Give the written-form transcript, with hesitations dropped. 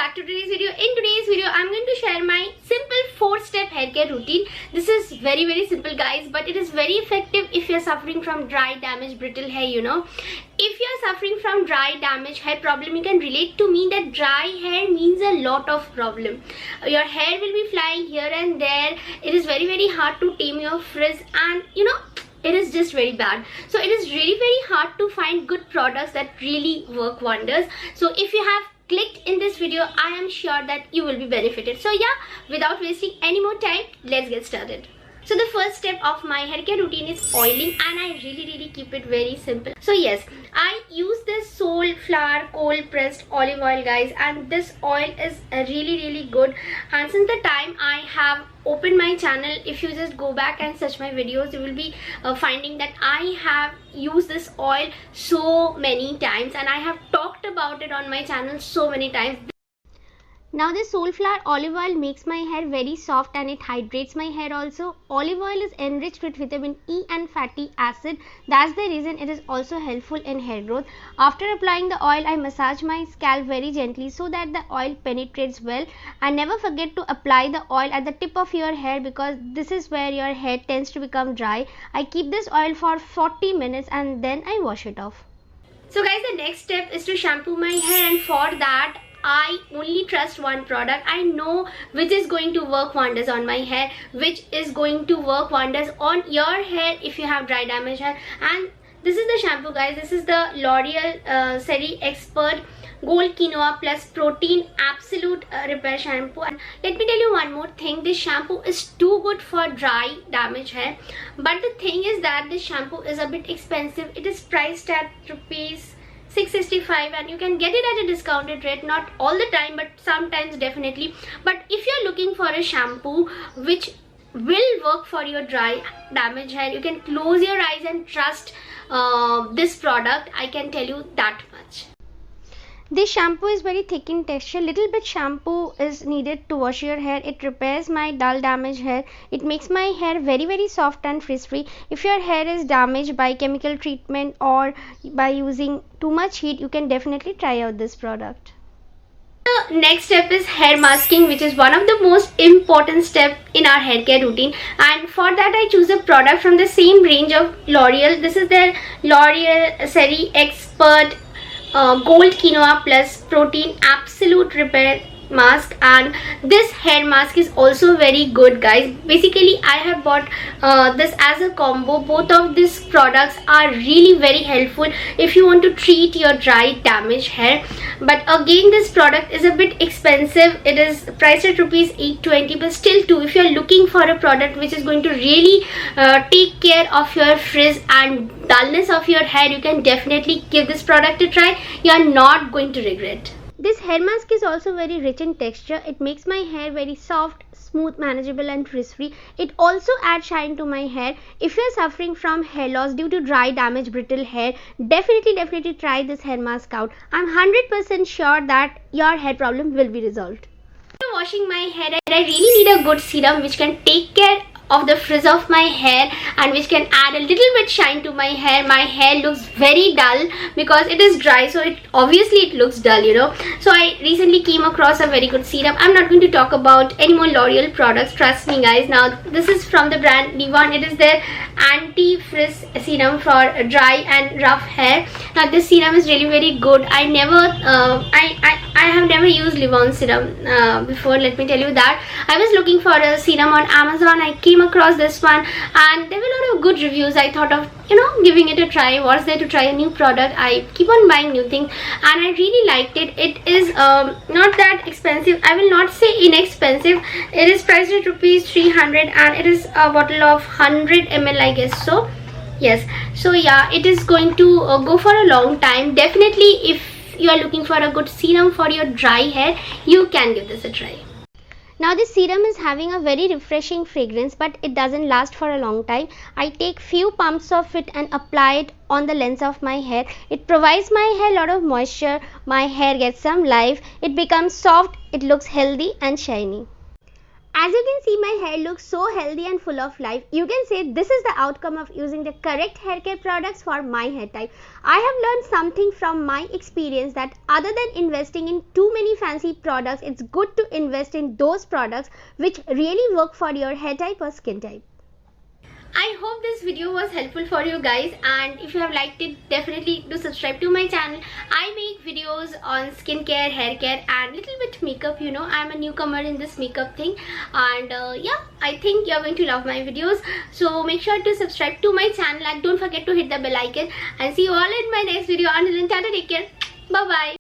back to today's video. In today's video, I'm going to share my simple 4-step hair care routine. This is very simple, guys, but it is very effective if you're suffering from dry, damaged, brittle hair, If you're suffering from dry, damaged hair problem, you can relate to me that dry hair means a lot of problem. Your hair will be flying here and there. It is very hard to tame your frizz, and it is just very bad. So it is really very hard to find good products that really work wonders. So if you have clicked in this video, I am sure that you will be benefited. So yeah, without wasting any more time, let's get started. So the first step of my hair care routine is oiling, and I really keep it very simple. So yes, I use this Soulflower cold pressed olive oil, guys, and this oil is really good. And since the time I have opened my channel, if you just go back and search my videos, you will be finding that I have used this oil so many times, and I have talked about it on my channel so many times. Now this Soulflower olive oil makes my hair very soft, and it hydrates my hair also. Olive oil is enriched with vitamin E and fatty acid. That's the reason it is also helpful in hair growth. After applying the oil, I massage my scalp very gently so that the oil penetrates well. And never forget to apply the oil at the tip of your hair, because this is where your hair tends to become dry. I keep this oil for 40 minutes and then I wash it off. So guys, the next step is to shampoo my hair, and for that I only trust one product. I know which is going to work wonders on my hair, which is going to work wonders on your hair if you have dry, damaged hair. And this is the shampoo, guys. This is the L'Oreal Serie Expert Gold Quinoa Plus Protein Absolute Repair Shampoo. And let me tell you one more thing. This shampoo is too good for dry, damaged hair. But the thing is that this shampoo is a bit expensive. It is priced at rupees 665, and you can get it at a discounted rate. Not all the time, but sometimes definitely. But if you're looking for a shampoo which will work for your dry, damaged hair, you can close your eyes and trust this product. I can tell you that much. This shampoo is very thick in texture. Little bit shampoo is needed to wash your hair. It repairs my dull, damaged hair. It makes my hair very soft and frizz-free. If your hair is damaged by chemical treatment or by using too much heat, you can definitely try out this product. The next step is hair masking, which is one of the most important steps in our hair care routine. And for that, I choose a product from the same range of L'Oreal. This is their L'Oreal Serie Expert Gold Quinoa Plus Protein Absolute Repair Mask, and this hair mask is also very good, guys. Basically, I have bought this as a combo. Both of these products are really very helpful if you want to treat your dry, damaged hair. But again, this product is a bit expensive. It is priced at rupees 820, but still too, if you're looking for a product which is going to really take care of your frizz and dullness of your hair, you can definitely give this product a try. You are not going to regret. This hair mask is also very rich in texture. It makes my hair very soft, smooth, manageable and frizz-free. It also adds shine to my hair. If you are suffering from hair loss due to dry, damaged, brittle hair, definitely try this hair mask out. I'm 100% sure that your hair problem will be resolved. After washing my hair, I really need a good serum which can take care of the frizz of my hair and which can add a little bit shine to my hair. My hair looks very dull because it is dry, so it obviously looks dull, So I recently came across a very good serum. I'm not going to talk about any more L'Oreal products, trust me, guys. Now this is from the brand Livon. It is their anti-frizz serum for dry and rough hair. Now this serum is really very good. I have never used Livon serum before, let me tell you that. I was looking for a serum on Amazon. I came across this one and there were a lot of good reviews. I thought of giving it a try. What's there to try a new product? I keep on buying new things and I really liked it. It is not that expensive. I will not say inexpensive. It is priced at rupees 300 and it is a bottle of 100 ml, I guess so. Yes, so yeah, it is going to go for a long time. Definitely, if you are looking for a good serum for your dry hair, you can give this a try. Now this serum is having a very refreshing fragrance, but it doesn't last for a long time. I take few pumps of it and apply it on the length of my hair. It provides my hair a lot of moisture. My hair gets some life. It becomes soft. It looks healthy and shiny. As you can see, my hair looks so healthy and full of life. You can say this is the outcome of using the correct hair care products for my hair type. I have learned something from my experience that other than investing in too many fancy products, it's good to invest in those products which really work for your hair type or skin type. I hope this video was helpful for you guys, and if you have liked it, definitely do subscribe to my channel. I make videos on skincare, hair care and little bit makeup. You know, I'm a newcomer in this makeup thing, and yeah, I think you're going to love my videos. So make sure to subscribe to my channel and don't forget to hit the bell icon, and see you all in my next video. Until then, take care. Bye bye.